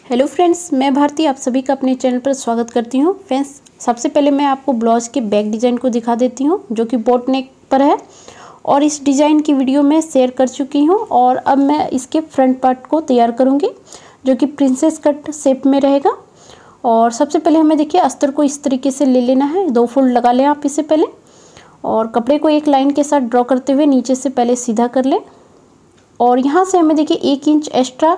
Hello friends, मैं भारती आप सभी का अपने चैनल पर स्वागत करती हूँ। फ्रेंड्स, सबसे पहले मैं आपको ब्लाउज़ के बैक डिज़ाइन को दिखा देती हूँ जो कि बोट नेक पर है और इस डिज़ाइन की वीडियो मैं शेयर कर चुकी हूँ। और अब मैं इसके फ्रंट पार्ट को तैयार करूँगी जो कि प्रिंसेस कट शेप में रहेगा। और सबसे पहले हमें देखिए अस्तर को इस तरीके से ले लेना है, 2 फोल्ड लगा लें आप इससे पहले और कपड़े को एक लाइन के साथ ड्रॉ करते हुए नीचे से पहले सीधा कर लें। और यहाँ से हमें देखिए 1 इंच एक्स्ट्रा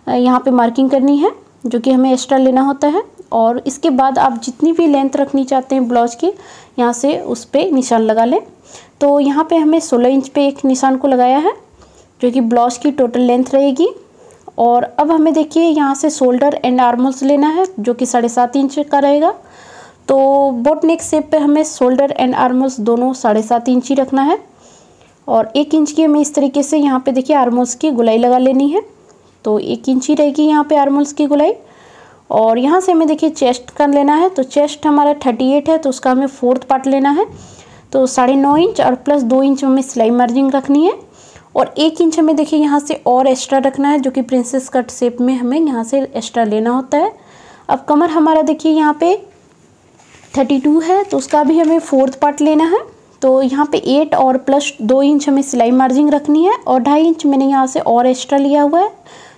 यहाँ पे मार्किंग करनी है जो कि हमें एक्स्ट्रा लेना होता है। और इसके बाद आप जितनी भी लेंथ रखनी चाहते हैं ब्लाउज की, यहाँ से उस पर निशान लगा लें। तो यहाँ पे हमें 16 इंच पे एक निशान को लगाया है जो कि ब्लाउज की टोटल लेंथ रहेगी। और अब हमें देखिए यहाँ से शोल्डर एंड आर्मोल्स लेना है जो कि 7.5 इंच का रहेगा। तो बोट नेक शेप पे हमें शोल्डर एंड आर्मोल्स दोनों 7.5 इंच ही रखना है। और 1 इंच की हमें इस तरीके से यहाँ पे देखिए आर्मोल्स की गोलाई लगा लेनी है। तो 1 इंच ही रहेगी यहाँ पे आर्मोल्स की गोलाई। और यहाँ से हमें देखिए चेस्ट का लेना है। तो चेस्ट हमारा 38 है तो उसका हमें 4th पार्ट लेना है। तो 9.5 इंच और प्लस 2 इंच हमें सिलाई मार्जिन रखनी है। और 1 इंच हमें देखिए यहाँ से और एक्स्ट्रा रखना है जो कि प्रिंसेस कट शेप में हमें यहाँ से एक्स्ट्रा लेना होता है। अब कमर हमारा देखिए यहाँ पे 32 है तो उसका भी हमें 4th पार्ट लेना है। तो यहाँ पे 8 और प्लस 2 इंच हमें सिलाई मार्जिन रखनी है। और 2.5 इंच मैंने यहाँ से और एक्स्ट्रा लिया हुआ है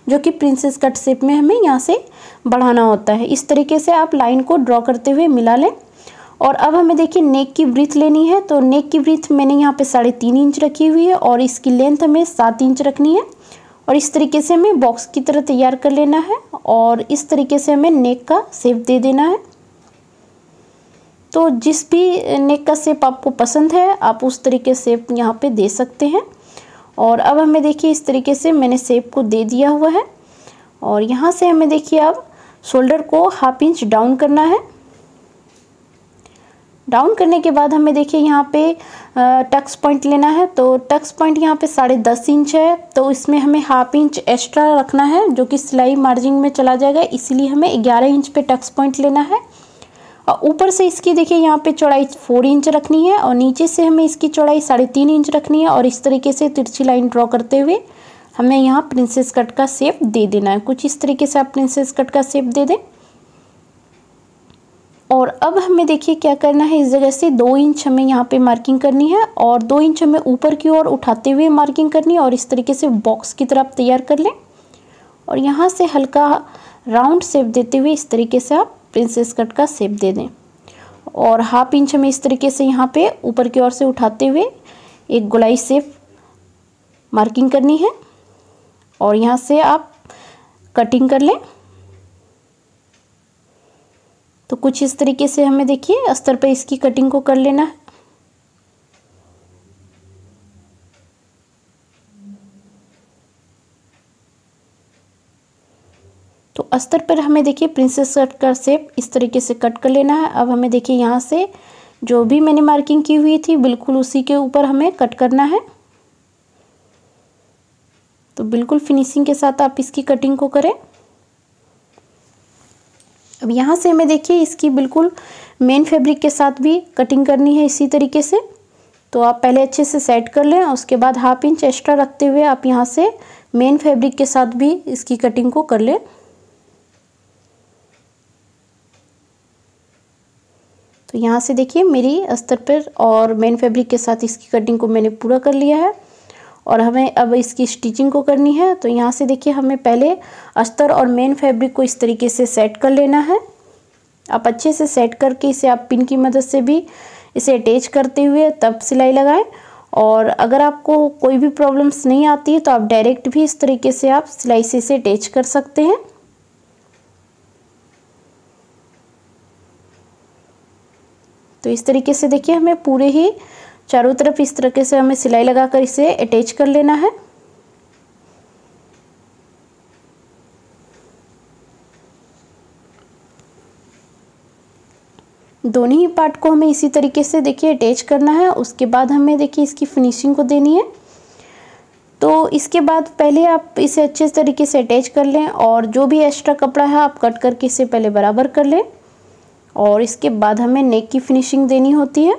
जो कि प्रिंसेस कट शेप में हमें यहाँ से बढ़ाना होता है। इस तरीके से आप लाइन को ड्रॉ करते हुए मिला लें। और अब हमें देखिए नेक की ब्रीथ लेनी है। तो नेक की ब्रीथ मैंने यहाँ पे 3.5 इंच रखी हुई है और इसकी लेंथ हमें 7 इंच रखनी है। और इस तरीके से हमें बॉक्स की तरह तैयार कर लेना है और इस तरीके से हमें नेक का शेप दे देना है। तो जिस भी नेक का शेप आपको पसंद है आप उस तरीके से यहाँ पे दे सकते हैं। और अब हमें देखिए इस तरीके से मैंने शेप को दे दिया हुआ है। और यहाँ से हमें देखिए अब शोल्डर को 1/2 इंच डाउन करना है। डाउन करने के बाद हमें देखिए यहाँ पे टक्स पॉइंट लेना है। तो टक्स पॉइंट यहाँ पे 10.5 इंच है तो इसमें हमें 1/2 इंच एक्स्ट्रा रखना है जो कि सिलाई मार्जिन में चला जाएगा, इसीलिए हमें 11 इंच पे टक्स पॉइंट लेना है। और ऊपर से इसकी देखिए यहाँ पे चौड़ाई 4 इंच रखनी है और नीचे से हमें इसकी चौड़ाई 3.5 इंच रखनी है। और इस तरीके से तिरछी लाइन ड्रॉ करते हुए हमें यहाँ प्रिंसेस कट का शेप दे देना है। कुछ इस तरीके से आप प्रिंसेस कट का शेप दे दें। और अब हमें देखिए क्या करना है, इस जगह से 2 इंच हमें यहाँ पे मार्किंग करनी है और 2 इंच हमें ऊपर की ओर उठाते हुए मार्किंग करनी है। और इस तरीके से बॉक्स की तरफ तैयार कर लें और यहाँ से हल्का राउंड शेप देते हुए इस तरीके से आप प्रिंसेस कट का शेप दे दें। और 1/2 इंच हमें इस तरीके से यहाँ पे ऊपर की ओर से उठाते हुए एक गोलाई शेप मार्किंग करनी है और यहाँ से आप कटिंग कर लें। तो कुछ इस तरीके से हमें देखिए अस्तर पे इसकी कटिंग को कर लेना है। तो अस्तर पर हमें देखिए प्रिंसेस कट का शेप इस तरीके से कट कर लेना है। अब हमें देखिए यहाँ से जो भी मैंने मार्किंग की हुई थी बिल्कुल उसी के ऊपर हमें कट करना है। तो बिल्कुल फिनिशिंग के साथ आप इसकी कटिंग को करें। अब यहाँ से हमें देखिए इसकी बिल्कुल मेन फैब्रिक के साथ भी कटिंग करनी है इसी तरीके से। तो आप पहले अच्छे से सेट कर लें, उसके बाद 1/2 इंच एक्स्ट्रा रखते हुए आप यहाँ से मेन फैब्रिक के साथ भी इसकी कटिंग को कर लें। तो यहाँ से देखिए मेरी अस्तर पर और मेन फैब्रिक के साथ इसकी कटिंग को मैंने पूरा कर लिया है। और हमें अब इसकी स्टिचिंग को करनी है। तो यहाँ से देखिए हमें पहले अस्तर और मेन फैब्रिक को इस तरीके से सेट कर लेना है। आप अच्छे से सेट करके इसे आप पिन की मदद से भी इसे अटैच करते हुए तब सिलाई लगाएं। और अगर आपको कोई भी प्रॉब्लम्स नहीं आती है तो आप डायरेक्ट भी इस तरीके से आप सिलाई से इसे अटैच कर सकते हैं। तो इस तरीके से देखिए हमें पूरे ही चारों तरफ इस तरीके से हमें सिलाई लगाकर इसे अटैच कर लेना है। दोनों ही पार्ट को हमें इसी तरीके से देखिए अटैच करना है। उसके बाद हमें देखिए इसकी फिनिशिंग को देनी है। तो इसके बाद पहले आप इसे अच्छे तरीके से अटैच कर लें और जो भी एक्स्ट्रा कपड़ा है आप कट करके इसे पहले बराबर कर लें। और इसके बाद हमें नेक की फिनिशिंग देनी होती है।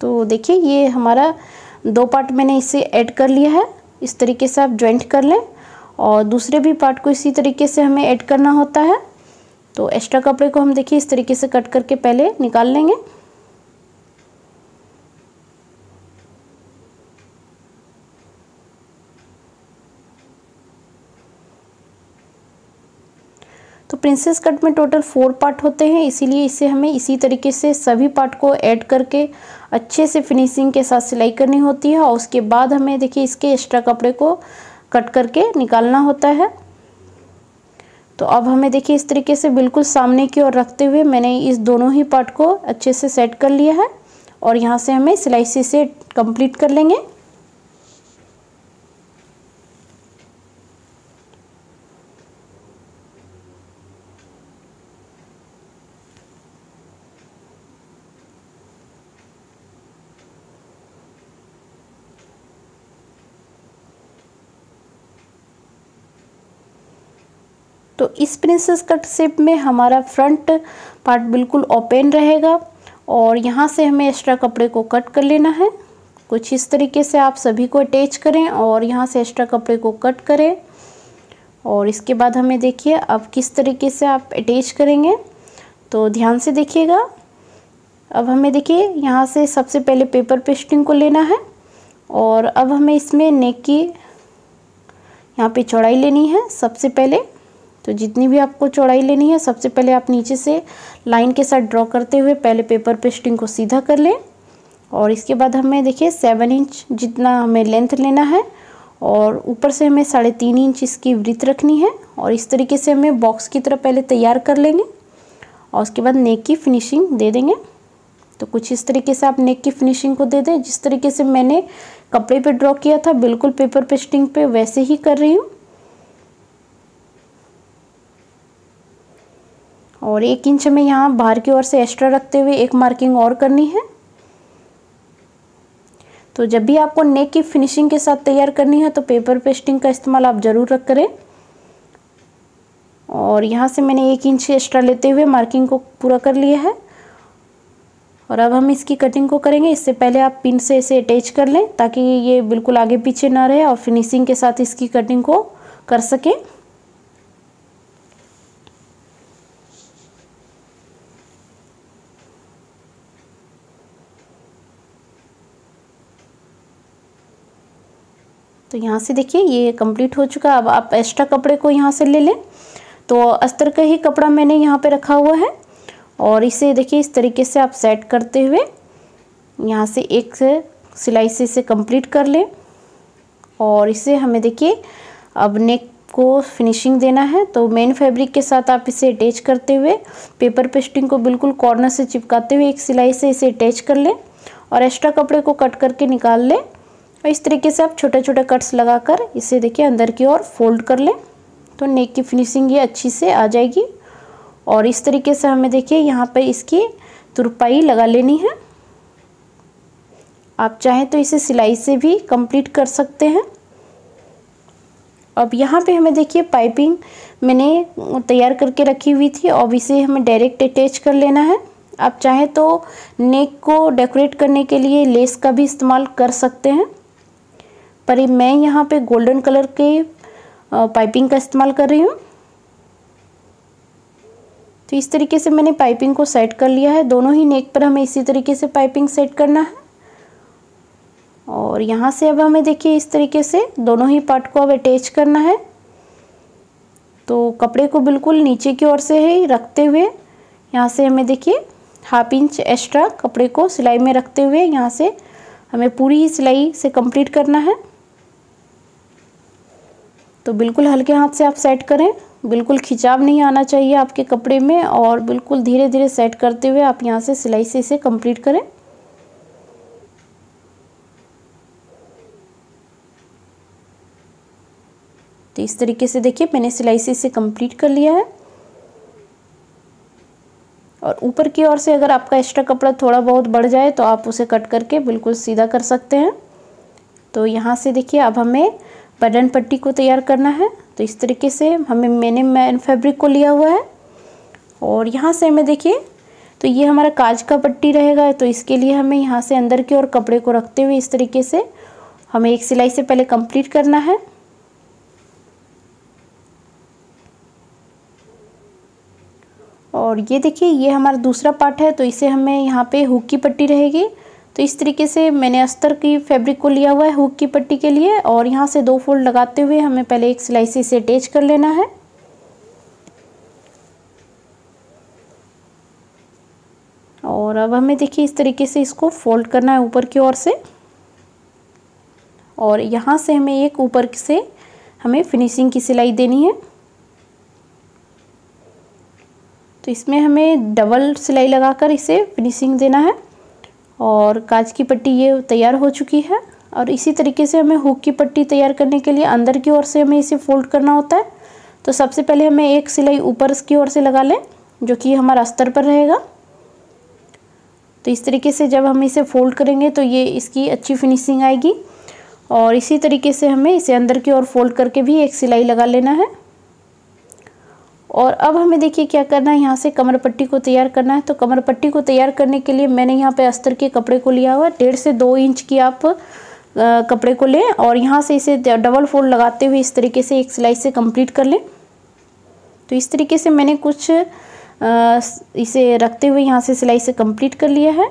तो देखिए ये हमारा 2 पार्ट मैंने इसे ऐड कर लिया है। इस तरीके से आप जॉइंट कर लें और दूसरे भी पार्ट को इसी तरीके से हमें ऐड करना होता है। तो एक्स्ट्रा कपड़े को हम देखिए इस तरीके से कट करके पहले निकाल लेंगे। तो प्रिंसेस कट में टोटल 4 पार्ट होते हैं, इसीलिए इसे हमें इसी तरीके से सभी पार्ट को ऐड करके अच्छे से फिनिशिंग के साथ सिलाई करनी होती है। और उसके बाद हमें देखिए इसके एक्स्ट्रा कपड़े को कट करके निकालना होता है। तो अब हमें देखिए इस तरीके से बिल्कुल सामने की ओर रखते हुए मैंने इस दोनों ही पार्ट को अच्छे से सेट कर लिया है और यहाँ से हमें सिलाई से कंप्लीट कर लेंगे। तो इस प्रिंसेस कट शेप में हमारा फ्रंट पार्ट बिल्कुल ओपन रहेगा और यहाँ से हमें एक्स्ट्रा कपड़े को कट कर लेना है। कुछ इस तरीके से आप सभी को अटैच करें और यहाँ से एक्स्ट्रा कपड़े को कट करें। और इसके बाद हमें देखिए अब किस तरीके से आप अटैच करेंगे, तो ध्यान से देखिएगा। अब हमें देखिए यहाँ से सबसे पहले पेपर पेस्टिंग को लेना है और अब हमें इसमें नेक की यहाँ पे चौड़ाई लेनी है। सबसे पहले तो जितनी भी आपको चौड़ाई लेनी है सबसे पहले आप नीचे से लाइन के साथ ड्रॉ करते हुए पहले पेपर पेस्टिंग को सीधा कर लें। और इसके बाद हमें देखिए 7 इंच जितना हमें लेंथ लेना है और ऊपर से हमें 3.5 इंच इसकी विड्थ रखनी है। और इस तरीके से हमें बॉक्स की तरह पहले तैयार कर लेंगे और उसके बाद नेक की फिनिशिंग दे देंगे। तो कुछ इस तरीके से आप नेक की फिनिशिंग को दे दें। जिस तरीके से मैंने कपड़े पे ड्रॉ किया था बिल्कुल पेपर पेस्टिंग पे वैसे ही कर रही हूँ। और 1 इंच में यहाँ बाहर की ओर से एक्स्ट्रा रखते हुए एक मार्किंग और करनी है। तो जब भी आपको नेक की फिनिशिंग के साथ तैयार करनी है तो पेपर पेस्टिंग का इस्तेमाल आप ज़रूर करें। और यहाँ से मैंने 1 इंच एक्स्ट्रा लेते हुए मार्किंग को पूरा कर लिया है। और अब हम इसकी कटिंग को करेंगे। इससे पहले आप पिन से इसे अटैच कर लें ताकि ये बिल्कुल आगे पीछे ना रहे और फिनिशिंग के साथ इसकी कटिंग को कर सकें। तो यहाँ से देखिए ये कंप्लीट हो चुका। अब आप एक्स्ट्रा कपड़े को यहाँ से ले लें। तो अस्तर का ही कपड़ा मैंने यहाँ पे रखा हुआ है और इसे देखिए इस तरीके से आप सेट करते हुए यहाँ से एक सिलाई से इसे कंप्लीट कर लें। और इसे हमें देखिए अब नेक को फिनिशिंग देना है। तो मेन फैब्रिक के साथ आप इसे अटैच करते हुए पेपर पेस्टिंग को बिल्कुल कॉर्नर से चिपकाते हुए एक सिलाई से इसे अटैच कर लें और एक्स्ट्रा कपड़े को कट करके निकाल लें। और इस तरीके से आप छोटे छोटे कट्स लगाकर इसे देखिए अंदर की ओर फोल्ड कर लें तो नेक की फिनिशिंग ये अच्छी से आ जाएगी। और इस तरीके से हमें देखिए यहाँ पे इसकी तुरपाई लगा लेनी है। आप चाहें तो इसे सिलाई से भी कंप्लीट कर सकते हैं। अब यहाँ पे हमें देखिए पाइपिंग मैंने तैयार करके रखी हुई थी। अब इसे हमें डायरेक्ट अटैच कर लेना है। आप चाहें तो नेक को डेकोरेट करने के लिए लेस का भी इस्तेमाल कर सकते हैं, पर मैं यहाँ पे गोल्डन कलर के पाइपिंग का इस्तेमाल कर रही हूँ। तो इस तरीके से मैंने पाइपिंग को सेट कर लिया है। दोनों ही नेक पर हमें इसी तरीके से पाइपिंग सेट करना है। और यहाँ से अब हमें देखिए इस तरीके से दोनों ही पार्ट को अब अटैच करना है। तो कपड़े को बिल्कुल नीचे की ओर से ही रखते हुए यहाँ से हमें देखिए 1/2 इंच एक्स्ट्रा कपड़े को सिलाई में रखते हुए यहाँ से हमें पूरी ही सिलाई से कंप्लीट करना है। तो बिल्कुल हल्के हाथ से आप सेट करें, बिल्कुल खिंचाव नहीं आना चाहिए आपके कपड़े में और बिल्कुल धीरे धीरे सेट करते हुए आप यहाँ से सिलाई से इसे कंप्लीट करें। तो इस तरीके से देखिए मैंने सिलाई से इसे कंप्लीट कर लिया है। और ऊपर की ओर से अगर आपका एक्स्ट्रा कपड़ा थोड़ा बहुत बढ़ जाए तो आप उसे कट करके बिल्कुल सीधा कर सकते हैं। तो यहाँ से देखिए अब हमें बटन पट्टी को तैयार करना है। तो इस तरीके से मैंने मेन फैब्रिक को लिया हुआ है और यहाँ से हमें देखिए तो ये हमारा काज का पट्टी रहेगा। तो इसके लिए हमें यहाँ से अंदर की ओर कपड़े को रखते हुए इस तरीके से हमें एक सिलाई से पहले कंप्लीट करना है। और ये देखिए ये हमारा दूसरा पार्ट है। तो इसे हमें यहाँ पे हुक की पट्टी रहेगी। तो इस तरीके से मैंने अस्तर की फैब्रिक को लिया हुआ है हुक की पट्टी के लिए, और यहाँ से 2 फोल्ड लगाते हुए हमें पहले एक सिलाई से इसे अटैच कर लेना है। और अब हमें देखिए इस तरीके से इसको फोल्ड करना है ऊपर की ओर से, और यहाँ से हमें एक ऊपर से हमें फिनिशिंग की सिलाई देनी है। तो इसमें हमें डबल सिलाई लगाकर इसे फिनिशिंग देना है। और काज की पट्टी ये तैयार हो चुकी है। और इसी तरीके से हमें हुक की पट्टी तैयार करने के लिए अंदर की ओर से हमें इसे फोल्ड करना होता है। तो सबसे पहले हमें एक सिलाई ऊपर की ओर से लगा लें, जो कि हमारा अस्तर पर रहेगा। तो इस तरीके से जब हम इसे फोल्ड करेंगे तो ये इसकी अच्छी फिनिशिंग आएगी। और इसी तरीके से हमें इसे अंदर की ओर फोल्ड करके भी एक सिलाई लगा लेना है। और अब हमें देखिए क्या करना है, यहाँ से कमर पट्टी को तैयार करना है। तो कमर पट्टी को तैयार करने के लिए मैंने यहाँ पे अस्तर के कपड़े को लिया हुआ है। 1.5 से 2 इंच की आप कपड़े को लें, और यहाँ से इसे डबल फोल्ड लगाते हुए इस तरीके से एक सिलाई से कंप्लीट कर लें। तो इस तरीके से मैंने कुछ इसे रखते हुए यहाँ से सिलाई से कंप्लीट कर लिया है।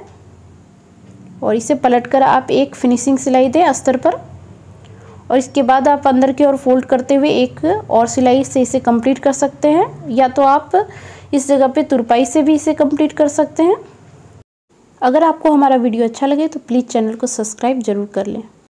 और इसे पलटकर आप एक फिनिशिंग सिलाई दें अस्तर पर, और इसके बाद आप अंदर की ओर फोल्ड करते हुए एक और सिलाई से इसे कंप्लीट कर सकते हैं, या तो आप इस जगह पे तुरपाई से भी इसे कंप्लीट कर सकते हैं। अगर आपको हमारा वीडियो अच्छा लगे तो प्लीज़ चैनल को सब्सक्राइब ज़रूर कर लें।